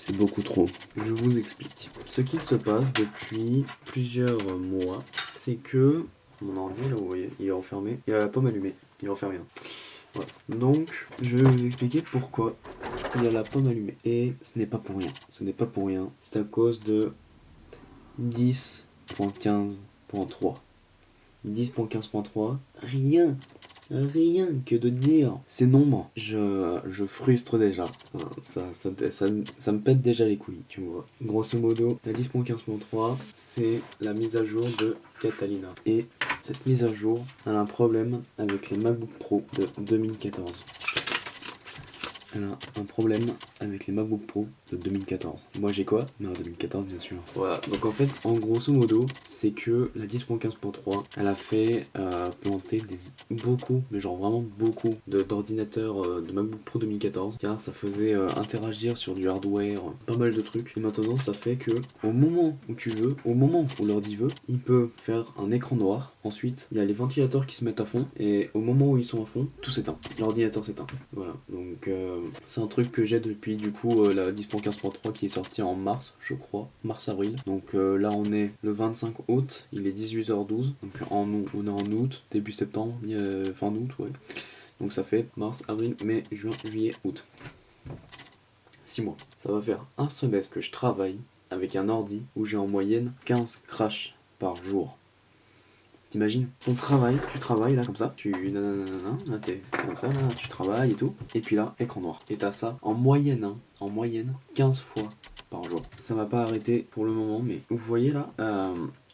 C'est beaucoup trop. Je vous explique. Ce qu'il se passe depuis plusieurs mois, c'est que mon ordi, là vous voyez, il est enfermé, il a la pomme allumée, il est enfermé. Voilà. Donc, je vais vous expliquer pourquoi il a la pomme allumée. Et ce n'est pas pour rien. Ce n'est pas pour rien. C'est à cause de 10.15.3. 10.15.3, rien que de dire ces nombres, je frustre déjà. Ça me pète déjà les couilles, tu vois. Grosso modo, la 10.15.3, c'est la mise à jour de Catalina. Et cette mise à jour, elle a un problème avec les MacBook Pro de 2014. Elle a un problème avec les MacBook Pro de 2014. Moi j'ai quoi? Non, 2014 bien sûr. Voilà, donc en fait, en grosso modo, c'est que la 10.15.3, elle a fait planter beaucoup, mais genre vraiment beaucoup, d'ordinateurs de MacBook Pro 2014, car ça faisait interagir sur du hardware, pas mal de trucs. Et maintenant, ça fait que au moment où tu veux, au moment où l'ordi veut, il peut faire un écran noir. Ensuite, il y a les ventilateurs qui se mettent à fond, et au moment où ils sont à fond, tout s'éteint. L'ordinateur s'éteint. Voilà, donc c'est un truc que j'ai depuis du coup la 10.15.3 qui est sortie en mars, je crois, mars-avril. Donc là on est le 25 août, il est 18h12, donc on est en août, début septembre, fin août, ouais. Donc ça fait mars, avril, mai, juin, juillet, août. 6 mois. Ça va faire un semestre que je travaille avec un ordi où j'ai en moyenne 15 crashs par jour. T'imagines, tu travailles là comme ça, là t'es comme ça, là, tu travailles et tout, et puis là, écran noir. Et t'as ça en moyenne, 15 fois par jour. Ça va pas arrêter pour le moment, mais vous voyez là,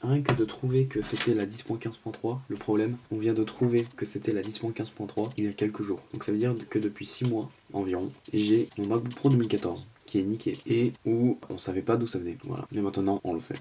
rien que de trouver que c'était la 10.15.3, le problème, on vient de trouver que c'était la 10.15.3 il y a quelques jours. Donc ça veut dire que depuis 6 mois environ, j'ai mon MacBook Pro 2014 qui est niqué et où on savait pas d'où ça venait. Voilà. Mais maintenant, on le sait.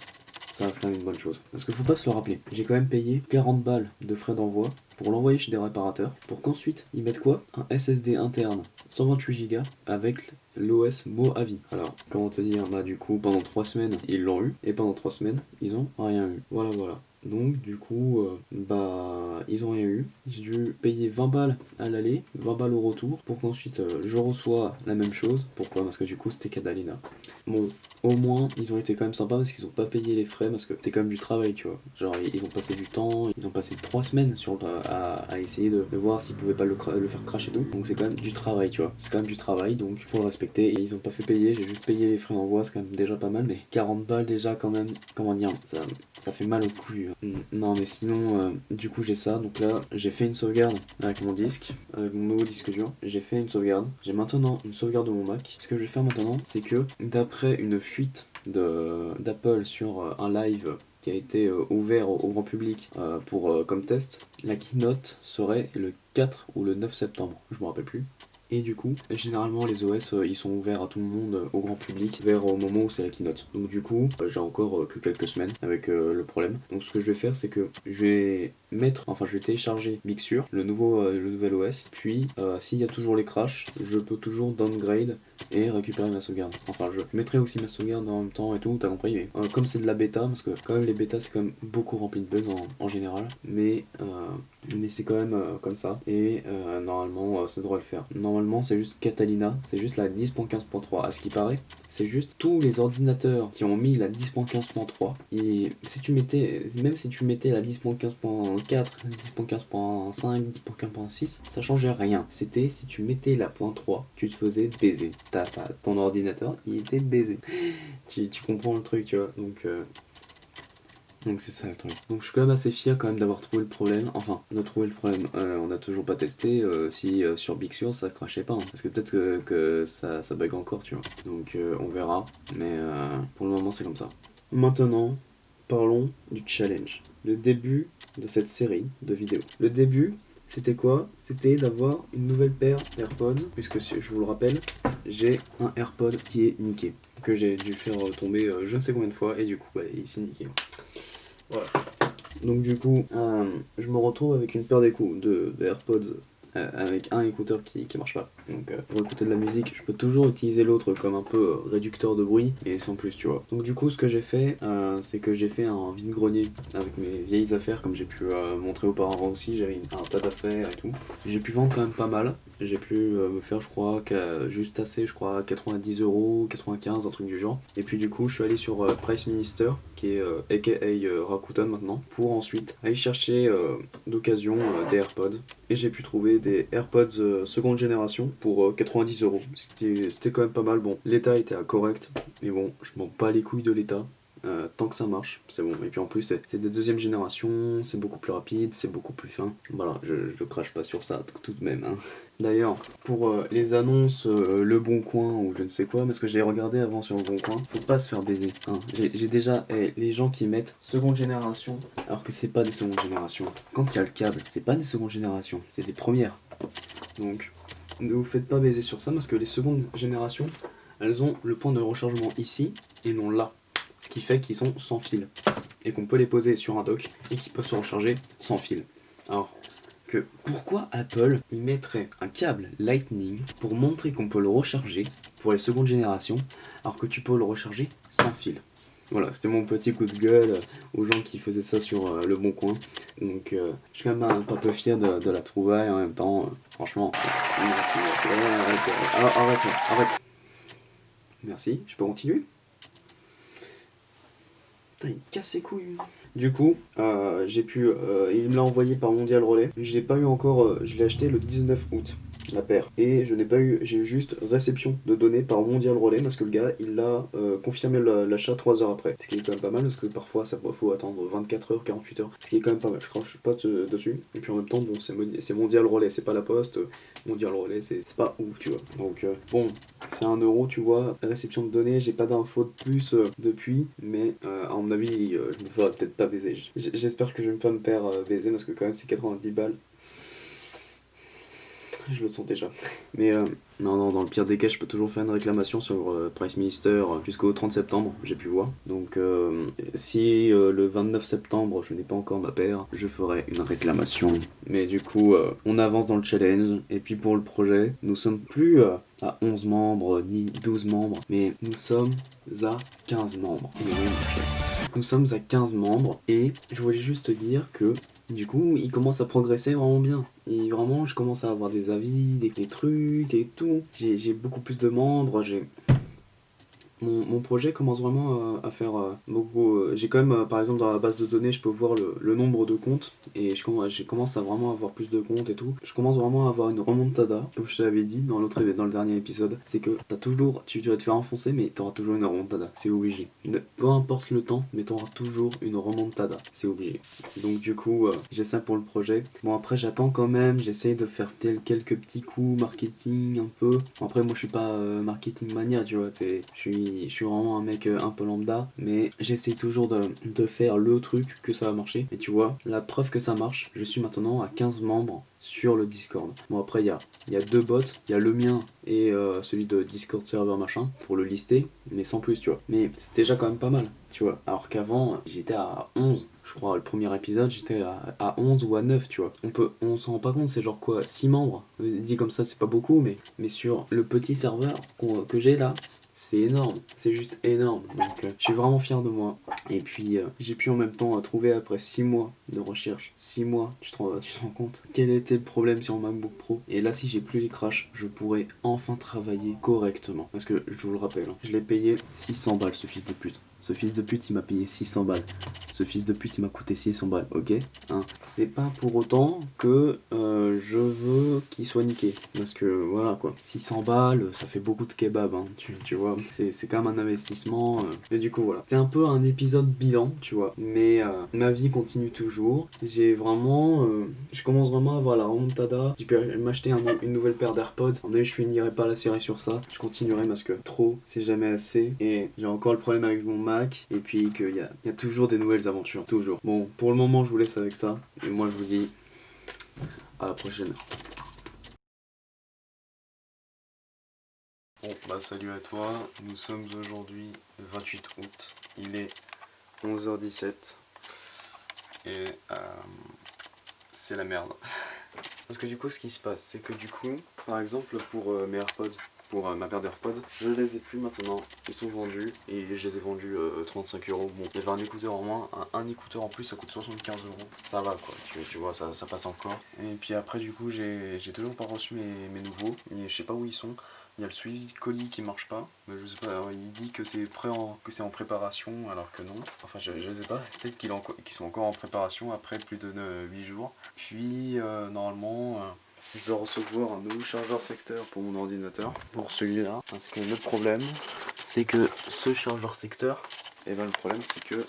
Ça reste quand même une bonne chose. Parce qu'il faut pas se le rappeler. J'ai quand même payé 40 balles de frais d'envoi pour l'envoyer chez des réparateurs, pour qu'ensuite ils mettent quoi? Un SSD interne 128 Go avec l'OS Mojave. Alors, comment te dire? Bah du coup, pendant 3 semaines, ils l'ont eu, et pendant 3 semaines, ils ont rien eu. Voilà. Donc du coup, ils ont rien eu. J'ai dû payer 20 balles à l'aller, 20 balles au retour, pour qu'ensuite je reçois la même chose. Pourquoi? Parce que du coup c'était Catalina. Bon, au moins ils ont été quand même sympas parce qu'ils ont pas payé les frais, parce que c'est quand même du travail, tu vois. Genre ils ont passé du temps, ils ont passé 3 semaines à essayer de voir s'ils pouvaient pas le faire crash et tout. Donc c'est quand même du travail, tu vois. C'est quand même du travail, donc il faut le respecter. Et ils ont pas fait payer, j'ai juste payé les frais d'envoi, c'est quand même déjà pas mal, mais 40 balles déjà quand même, comment dire, ça fait mal au cul. Non mais sinon, du coup j'ai ça, donc là j'ai fait une sauvegarde avec mon disque, avec mon nouveau disque dur. J'ai fait une sauvegarde, j'ai maintenant une sauvegarde de mon Mac. Ce que je vais faire maintenant, c'est que d'après une fuite d'Apple sur un live qui a été ouvert au grand public comme test, la keynote serait le 4 ou le 9 septembre, je me rappelle plus. Et du coup, généralement les OS ils sont ouverts à tout le monde, au grand public, vers au moment où c'est la keynote. Donc du coup, j'ai encore que quelques semaines avec le problème. Donc ce que je vais faire, c'est que je vais télécharger Big Sur, le nouvel OS. Puis s'il y a toujours les crashs, je peux toujours downgrade et récupérer ma sauvegarde. Enfin, je mettrai aussi ma sauvegarde en même temps et tout, t'as compris. Mais, comme c'est de la bêta, parce que quand même les bêtas c'est quand même beaucoup rempli de bugs en général, mais c'est quand même comme ça. Et normalement, ça devrait le faire. Normalement, c'est juste Catalina, c'est juste la 10.15.3. À ce qui paraît, c'est juste tous les ordinateurs qui ont mis la 10.15.3. Et même si tu mettais la 10.15.4, 10.15.5, 10.15.6, ça changeait rien. C'était si tu mettais la .3, tu te faisais baiser. Ton ordinateur, il était baisé. Tu comprends le truc, tu vois. Donc c'est ça le truc. Donc je suis quand même assez fier quand même d'avoir trouvé le problème. Enfin, on a trouvé le problème. On n'a toujours pas testé si sur Big Sur ça crachait pas. Hein. Parce que peut-être que ça bug encore, tu vois. Donc on verra. Mais pour le moment c'est comme ça. Maintenant, parlons du challenge. Le début de cette série de vidéos. Le début, c'était quoi? C'était d'avoir une nouvelle paire d'AirPods. Puisque je vous le rappelle, j'ai un AirPod qui est niqué. Que j'ai dû faire tomber je ne sais combien de fois. Et du coup, il s'est niqué. Voilà. Donc du coup, je me retrouve avec une paire de AirPods avec un écouteur qui marche pas. Donc pour écouter de la musique, je peux toujours utiliser l'autre comme un peu réducteur de bruit, et sans plus, tu vois. Donc du coup, ce que j'ai fait, c'est que j'ai fait un vide-grenier avec mes vieilles affaires, comme j'ai pu montrer auparavant aussi. J'avais un tas d'affaires et tout. J'ai pu vendre quand même pas mal. J'ai pu me faire, je crois, juste assez, je crois, 90 €, 95, un truc du genre. Et puis du coup, je suis allé sur Price Minister, qui est aka Rakuten maintenant, pour ensuite aller chercher d'occasion des AirPods. Et j'ai pu trouver des AirPods seconde génération pour 90 €. C'était quand même pas mal. Bon, l'état était à correct, mais bon, je m'en bats les couilles de l'état. Tant que ça marche, c'est bon. Et puis en plus, c'est des deuxième génération, c'est beaucoup plus rapide, c'est beaucoup plus fin. Voilà, je crache pas sur ça tout de même, hein. D'ailleurs, pour les annonces, Le Bon Coin ou je ne sais quoi, parce que j'ai regardé avant sur Le Bon Coin, faut pas se faire baiser, hein. J'ai déjà les gens qui mettent seconde génération, alors que c'est pas des secondes générations. Quand il y a le câble, c'est pas des secondes générations, c'est des premières. Donc, ne vous faites pas baiser sur ça, parce que les secondes générations, elles ont le point de rechargement ici et non là. Ce qui fait qu'ils sont sans fil. Et qu'on peut les poser sur un dock et qu'ils peuvent se recharger sans fil. Alors, pourquoi Apple y mettrait un câble Lightning pour montrer qu'on peut le recharger pour les secondes générations, alors que tu peux le recharger sans fil? Voilà, c'était mon petit coup de gueule aux gens qui faisaient ça sur Le Bon Coin. Donc je suis quand même un peu fier de la trouvaille en même temps. Franchement, merci. Arrête, arrête. Merci, je peux continuer? Putain, il me casse les couilles. Du coup, il me l'a envoyé par Mondial Relais. Je l'ai pas eu encore, je l'ai acheté le 19 août, la paire. Et j'ai eu juste réception de données par Mondial Relais parce que le gars, il a confirmé l'achat 3 heures après. Ce qui est quand même pas mal parce que parfois, ça faut attendre 24 heures, 48 heures. Ce qui est quand même pas mal. Je crache pas dessus. Et puis en même temps, bon, c'est Mondial Relais, c'est pas la Poste. Mondial Relais, c'est pas ouf, tu vois. Donc, bon, c'est 1 €, tu vois. Réception de données, j'ai pas d'infos de plus depuis, mais à mon avis, je me ferai peut-être pas baiser. J'espère que je vais pas me faire baiser parce que quand même, c'est 90 balles. Je le sens déjà. Mais non, dans le pire des cas, je peux toujours faire une réclamation sur Price Minister jusqu'au 30 septembre, j'ai pu voir. Donc si le 29 septembre, je n'ai pas encore ma paire, je ferai une réclamation. Mais du coup, on avance dans le challenge. Et puis pour le projet, nous sommes plus à 11 membres ni 12 membres, mais nous sommes à 15 membres. Et oui, mon cher. Nous sommes à 15 membres et je voulais juste te dire que du coup, il commence à progresser vraiment bien. Et vraiment, je commence à avoir des avis, des trucs et tout. J'ai beaucoup plus de membres, mon projet commence vraiment à faire beaucoup. J'ai quand même, par exemple, dans la base de données, je peux voir le nombre de comptes et je commence à vraiment avoir plus de comptes et tout. Je commence vraiment à avoir une remontada, comme je te l'avais dit dans le dernier épisode. C'est que tu vas te faire enfoncer, mais t'auras toujours une remontada, c'est obligé. Peu importe le temps, mais t'auras toujours une remontada, c'est obligé. Donc, du coup, j'ai ça pour le projet. Bon, après, j'attends quand même, j'essaye de faire quelques petits coups marketing un peu. Bon, après, moi, je suis pas marketing mania, tu vois, je suis vraiment un mec un peu lambda, mais j'essaie toujours de faire le truc que ça va marcher. Et tu vois, la preuve que ça marche, je suis maintenant à 15 membres sur le Discord. Bon, après, il y a deux bots, il y a le mien et celui de Discord server machin pour le lister, mais sans plus, tu vois. Mais c'est déjà quand même pas mal, tu vois. Alors qu'avant, j'étais à 11. Je crois, le premier épisode, j'étais à 11 ou à 9, tu vois. On s'en rend pas compte, c'est genre quoi, 6 membres. Dit comme ça, c'est pas beaucoup, mais sur le petit serveur que j'ai là, c'est énorme, c'est juste énorme. Donc je suis vraiment fier de moi. Et puis j'ai pu en même temps trouver après 6 mois de recherche. 6 mois, tu te rends compte quel était le problème sur MacBook Pro. Et là, si j'ai plus les crashs, je pourrais enfin travailler correctement. Parce que je vous le rappelle, hein, je l'ai payé 600 balles ce fils de pute. Ce fils de pute, il m'a payé 600 balles. Ce fils de pute, il m'a coûté 600 balles, ok, hein. C'est pas pour autant que je veux qu'il soit niqué. Parce que voilà quoi. 600 balles, ça fait beaucoup de kebab, hein, tu vois. C'est quand même un investissement. Et du coup, voilà. C'est un peu un épisode bilan, tu vois. Mais ma vie continue toujours. J'ai vraiment. Je commence vraiment à avoir la remontada. J'ai pu m'acheter une nouvelle paire d'AirPods. En je finirai pas la série sur ça. Je continuerai parce que trop, c'est jamais assez. Et j'ai encore le problème avec mon Mac. Et puis qu'il y a toujours des nouvelles aventures. Toujours. Bon, pour le moment, je vous laisse avec ça. Et moi, je vous dis à la prochaine. Bon, bah salut à toi. Nous sommes aujourd'hui le 28 août. Il est 11h17. Et c'est la merde. Parce que du coup ce qui se passe c'est que du coup par exemple pour mes AirPods, pour ma paire d'AirPods, je les ai plus maintenant, ils sont vendus et je les ai vendus 35€. Bon, il y avait un écouteur en moins, un écouteur en plus ça coûte 75€, ça va quoi, tu vois ça passe encore. Et puis après du coup j'ai toujours pas reçu mes nouveaux, et je sais pas où ils sont. Il y a le suivi de colis qui marche pas, mais je sais pas, alors, il dit que c'est en préparation alors que non. Enfin je sais pas, peut-être qu'ils sont encore en préparation après plus de 8 jours. Puis normalement je dois recevoir un nouveau chargeur secteur pour mon ordinateur, pour celui-là. Parce que le problème c'est que ce chargeur secteur, et ben le problème c'est que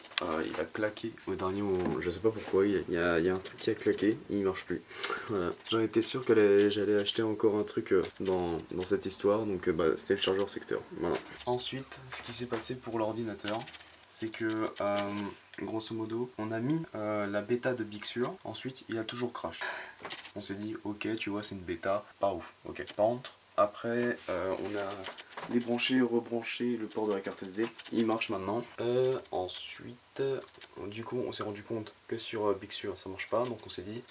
il a claqué au dernier moment. Je sais pas pourquoi, il y a un truc qui a claqué, il marche plus. Voilà. J'en étais sûr que j'allais acheter encore un truc dans cette histoire, donc c'était le chargeur secteur. Voilà. Ensuite, ce qui s'est passé pour l'ordinateur, c'est que grosso modo, on a mis la bêta de Big Sur, ensuite il a toujours crash. On s'est dit ok, tu vois c'est une bêta, pas ouf. Ok, par contre, après on a débranché, rebranché le port de la carte SD, il marche maintenant. Ensuite, du coup on s'est rendu compte que sur Big Sur ça marche pas, donc on s'est dit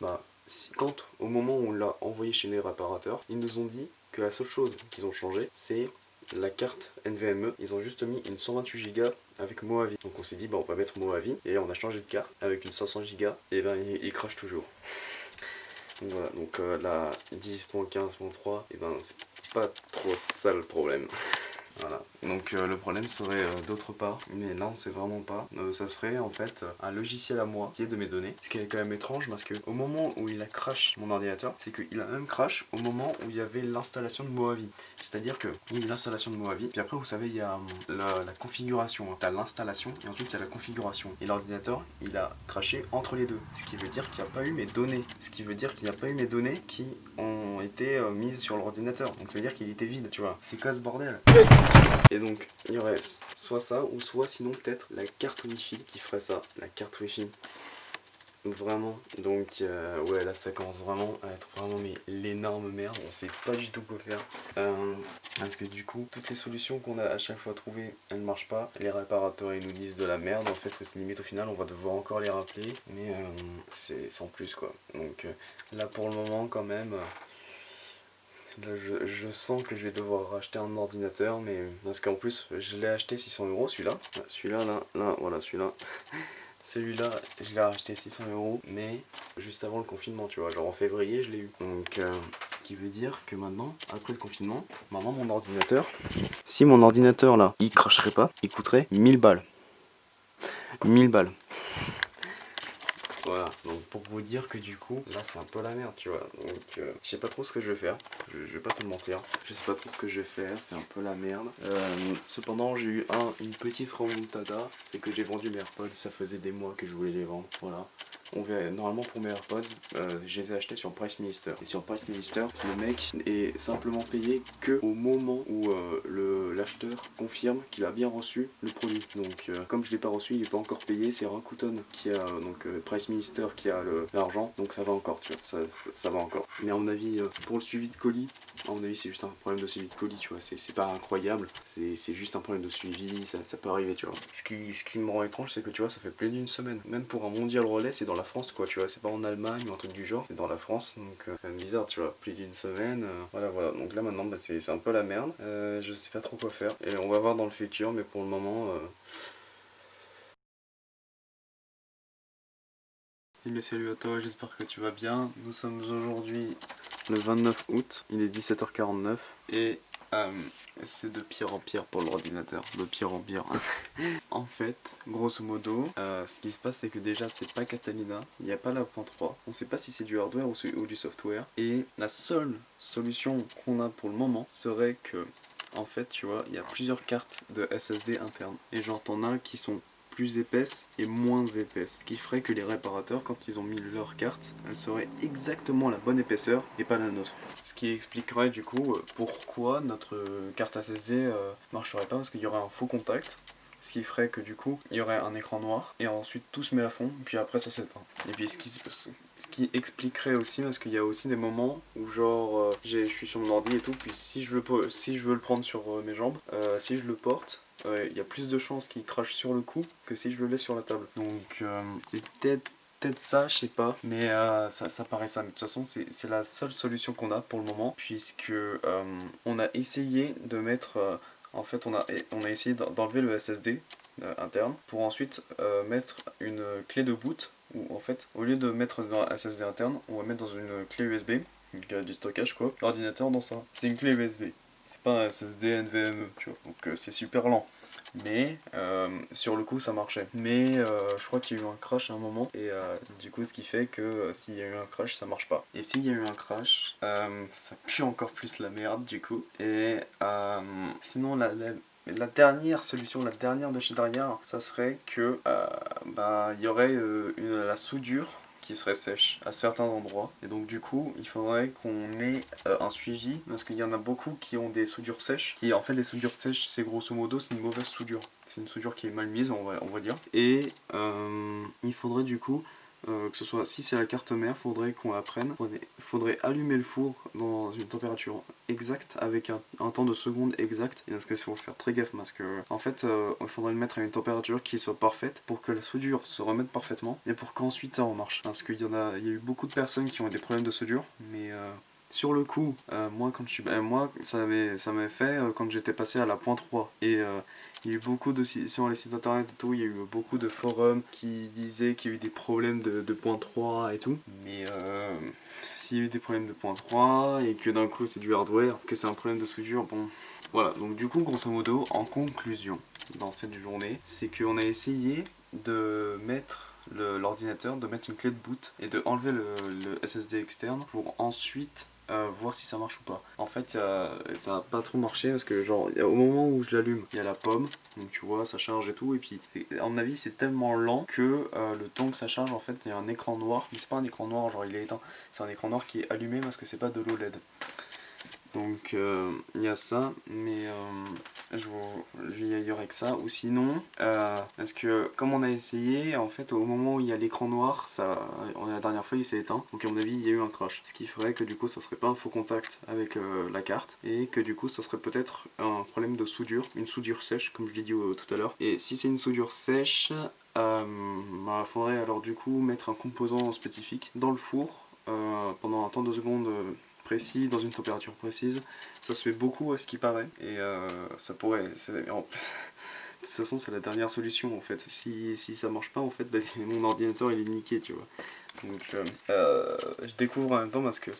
quand au moment où on l'a envoyé chez les réparateurs, ils nous ont dit que la seule chose qu'ils ont changé c'est la carte NVMe. Ils ont juste mis une 128 Go avec Mojave. Donc on s'est dit on va mettre Mojave et on a changé de carte avec une 500 Go et ben il crache toujours. Donc voilà, donc la 10.15.3 et ben c'est pas trop ça le problème. Voilà, donc le problème serait d'autre part, mais là on sait vraiment pas, ça serait en fait un logiciel à moi qui est de mes données, ce qui est quand même étrange parce que au moment où il a crash mon ordinateur, c'est qu'il a même crash au moment où il y avait l'installation de Mojave, c'est à dire que il y a eu l'installation de Mojave, puis après vous savez il y a la configuration, t'as l'installation et ensuite il y a la configuration, et l'ordinateur il a crashé entre les deux, ce qui veut dire qu'il n'y a pas eu mes données, qui ont été mises sur l'ordinateur, donc ça veut dire qu'il était vide, tu vois, c'est quoi ce bordel? Et donc il y aurait soit ça ou soit sinon peut-être la carte wifi qui ferait ça, la carte wifi. Vraiment, donc ouais là ça commence vraiment à être vraiment mais l'énorme merde, on sait pas du tout quoi faire. Parce que du coup toutes les solutions qu'on a à chaque fois trouvées elles marchent pas, les réparateurs ils nous disent de la merde en fait, que c'est limite au final on va devoir encore les rappeler, mais c'est sans plus quoi. Donc là pour le moment quand même là, je sens que je vais devoir racheter un ordinateur, mais parce qu'en plus je l'ai acheté 600€ celui-là. Celui-là, là, voilà celui-là. Celui-là, je l'ai racheté 600€, mais juste avant le confinement, tu vois, genre en février je l'ai eu. Donc, ce qui veut dire que maintenant, après le confinement, maintenant mon ordinateur, si mon ordinateur là, il cracherait pas, il coûterait 1000 balles. 1000 balles. Voilà, donc pour vous dire que du coup, là c'est un peu la merde, tu vois. Donc je sais pas trop ce que je vais faire, je vais pas te mentir. Je sais pas trop ce que je vais faire, c'est un peu la merde. Cependant j'ai eu une petite remontada, c'est que j'ai vendu mes AirPods, ça faisait des mois que je voulais les vendre, voilà. On verra, normalement pour mes AirPods, je les ai achetés sur Price Minister. Et sur Price Minister, le mec est simplement payé que au moment où l'acheteur confirme qu'il a bien reçu le produit. Donc comme je l'ai pas reçu, il n'est pas encore payé, c'est Rakuten qui a Price Minister qui a l'argent, donc ça va encore, tu vois, ça va encore. Mais à mon avis, pour le suivi de colis, à mon avis c'est juste un problème de suivi de colis, tu vois, c'est pas incroyable, c'est juste un problème de suivi, ça peut arriver, tu vois. Ce qui me rend étrange, c'est que tu vois, ça fait plus d'une semaine. Même pour un mondial relais, c'est dans la France, quoi, tu vois, c'est pas en Allemagne ou un truc du genre, c'est dans la France, donc c'est bizarre, tu vois, plus d'une semaine, voilà, donc là maintenant, c'est un peu la merde, je sais pas trop quoi faire, et on va voir dans le futur, mais pour le moment... Mais salut à toi, j'espère que tu vas bien. Nous sommes aujourd'hui le 29 août, il est 17h49 et c'est de pire en pire pour l'ordinateur, de pire en pire. En fait, grosso modo, ce qui se passe c'est que déjà c'est pas Catalina, il n'y a pas la point 3, on sait pas si c'est du hardware ou du software, et la seule solution qu'on a pour le moment serait que, en fait tu vois, il y a plusieurs cartes de SSD internes, et genre t'en as qui sont plus épaisse et moins épaisse, ce qui ferait que les réparateurs, quand ils ont mis leur carte, elle serait exactement la bonne épaisseur et pas la nôtre. Ce qui expliquerait du coup pourquoi notre carte SSD marcherait pas, parce qu'il y aurait un faux contact, ce qui ferait que du coup il y aurait un écran noir et ensuite tout se met à fond puis après ça s'éteint. Et puis ce qui expliquerait aussi, parce qu'il y a aussi des moments où genre je suis sur mon ordi et tout, puis si je veux le prendre sur mes jambes, si je le porte, il y a plus de chances qu'il crache sur le coup que si je le laisse sur la table. Donc c'est peut-être peut-être ça, je sais pas, mais ça paraît ça. Mais de toute façon, c'est la seule solution qu'on a pour le moment, puisque on a essayé de mettre, en fait, on a essayé d'enlever le SSD interne pour ensuite mettre une clé de boot, où en fait, au lieu de mettre dans un SSD interne, on va mettre dans une clé USB, du stockage quoi, l'ordinateur dans ça. C'est une clé USB. C'est pas un SSD NVMe, tu vois, donc c'est super lent. Mais sur le coup ça marchait. Mais je crois qu'il y a eu un crash à un moment. Et du coup ce qui fait que s'il y a eu un crash ça marche pas. Et s'il y a eu un crash, ça pue encore plus la merde du coup. Et sinon la dernière solution, la dernière de chez derrière, ça serait que il y aurait la soudure qui serait sèche à certains endroits. Et donc du coup, il faudrait qu'on ait un suivi, parce qu'il y en a beaucoup qui ont des soudures sèches. Qui en fait, les soudures sèches, c'est grosso modo, c'est une mauvaise soudure. C'est une soudure qui est mal mise, on va dire. Et il faudrait du coup que ce soit, si c'est la carte mère, faudrait qu'on la prenne. Faudrait allumer le four dans une température exacte avec un temps de seconde exact. Et parce que il faut faire très gaffe parce que en fait il faudrait le mettre à une température qui soit parfaite pour que la soudure se remette parfaitement et pour qu'ensuite ça remarche. Parce qu'il y a eu beaucoup de personnes qui ont des problèmes de soudure, mais sur le coup, moi ça m'avait fait quand j'étais passé à la point 3 et il y a eu beaucoup de sur les sites internet et tout, il y a eu beaucoup de forums qui disaient qu'il y a eu des problèmes de point 3 et tout. Mais s'il y a eu des problèmes de point 3 et que d'un coup c'est du hardware, que c'est un problème de soudure, bon. Voilà, donc du coup, grosso modo, en conclusion, dans cette journée, c'est qu'on a essayé de mettre l'ordinateur, de mettre une clé de boot et de enlever le SSD externe pour ensuite voir si ça marche ou pas. En fait, ça a pas trop marché parce que genre au moment où je l'allume, il y a la pomme, donc tu vois, ça charge et tout, et puis à mon avis c'est tellement lent que le temps que ça charge, en fait, il y a un écran noir, mais c'est pas un écran noir genre il est éteint, c'est un écran noir qui est allumé parce que c'est pas de l'OLED. Donc il y a ça, mais il y aurait que ça. Ou sinon, parce que comme on a essayé, en fait au moment où il y a l'écran noir, la dernière fois il s'est éteint, donc à mon avis il y a eu un crash. Ce qui ferait que du coup ça serait pas un faux contact avec la carte, et que du coup ça serait peut-être un problème de soudure, une soudure sèche comme je l'ai dit tout à l'heure. Et si c'est une soudure sèche, faudrait alors du coup mettre un composant spécifique dans le four pendant un temps de seconde précis, dans une température précise. Ça se fait beaucoup à ce qui paraît, et ça pourrait... De toute façon c'est la dernière solution en fait. Si ça marche pas en fait, mon ordinateur il est niqué, tu vois. Donc je découvre en même temps parce que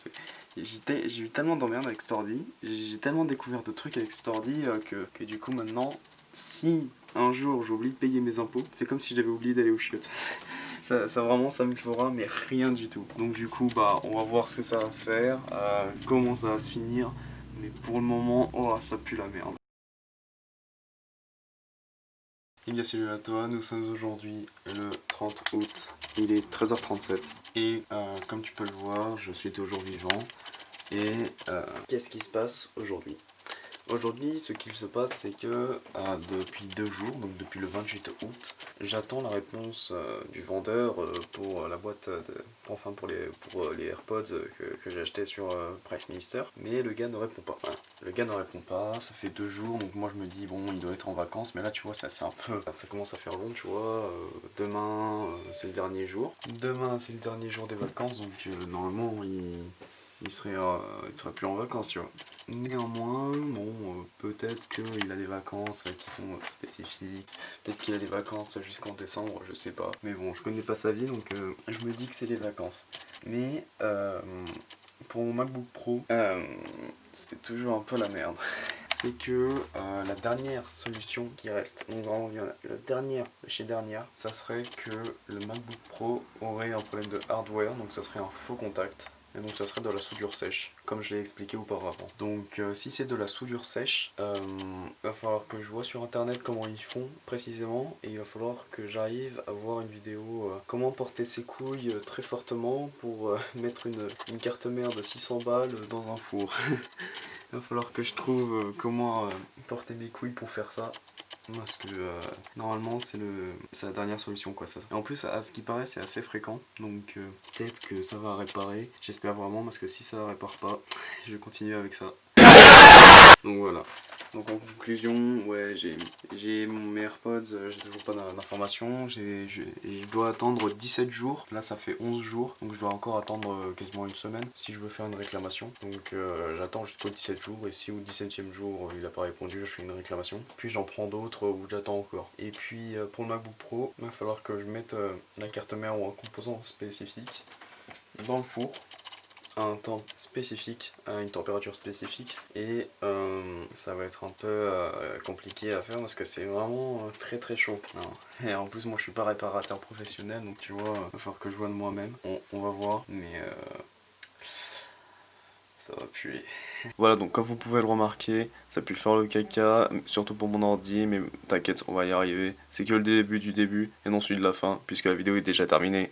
j'ai eu tellement d'emmerdes avec cet ordi, j'ai tellement découvert de trucs avec cet ordi que du coup maintenant, si un jour j'oublie de payer mes impôts, c'est comme si j'avais oublié d'aller aux chiottes. Ça vraiment ça me fera mais rien du tout. Donc du coup on va voir ce que ça va faire, comment ça va se finir. Mais pour le moment, oh ça pue la merde. Et bien salut à toi, nous sommes aujourd'hui le 30 août, il est 13h37 et comme tu peux le voir, je suis toujours vivant. Et qu'est-ce qui se passe aujourd'hui ? Aujourd'hui, ce qu'il se passe, c'est que depuis 2 jours, donc depuis le 28 août, j'attends la réponse du vendeur pour la boîte, pour les AirPods que j'ai acheté sur Price Minister, mais le gars ne répond pas. Voilà. Le gars ne répond pas, ça fait 2 jours, donc moi je me dis, bon, il doit être en vacances, mais là tu vois, ça commence à faire long, tu vois. Demain, c'est le dernier jour. Demain, c'est le dernier jour des vacances, donc normalement, il serait plus en vacances, tu vois. Néanmoins, bon, peut-être qu'il a des vacances qui sont spécifiques, peut-être qu'il a des vacances jusqu'en décembre, je sais pas. Mais bon, je connais pas sa vie, donc je me dis que c'est les vacances. Mais pour mon MacBook Pro, c'est toujours un peu la merde. C'est que la dernière solution qui reste, donc vraiment la dernière de chez dernière, ça serait que le MacBook Pro aurait un problème de hardware, donc ça serait un faux contact. Et donc ça serait de la soudure sèche, comme je l'ai expliqué auparavant. Donc si c'est de la soudure sèche, va falloir que je vois sur internet comment ils font précisément, et il va falloir que j'arrive à voir une vidéo comment porter ses couilles très fortement pour mettre une carte mère de 600 balles dans un four. Il va falloir que je trouve comment porter mes couilles pour faire ça. Parce que normalement c'est la dernière solution quoi ça. Et en plus à ce qui paraît c'est assez fréquent, donc peut-être que ça va réparer, j'espère vraiment, parce que si ça répare pas, je vais continuer avec ça. Donc voilà. Donc en conclusion, ouais, j'ai mes AirPods, j'ai toujours pas d'informations, je dois attendre 17 jours, là ça fait 11 jours, donc je dois encore attendre quasiment une semaine si je veux faire une réclamation. Donc j'attends jusqu'au 17 jours et si au 17e jour il n'a pas répondu, je fais une réclamation. Puis j'en prends d'autres où j'attends encore. Et puis pour le MacBook Pro, il va falloir que je mette la carte mère ou un composant spécifique dans le four à un temps spécifique, à une température spécifique et ça va être un peu compliqué à faire parce que c'est vraiment très très chaud. Non. Et en plus moi je suis pas réparateur professionnel donc tu vois, il va falloir que je vois de moi-même. On va voir mais ça va puer. Voilà, donc comme vous pouvez le remarquer, ça pue faire le caca, surtout pour mon ordi, mais t'inquiète, on va y arriver. C'est que le début du début et non celui de la fin, puisque la vidéo est déjà terminée.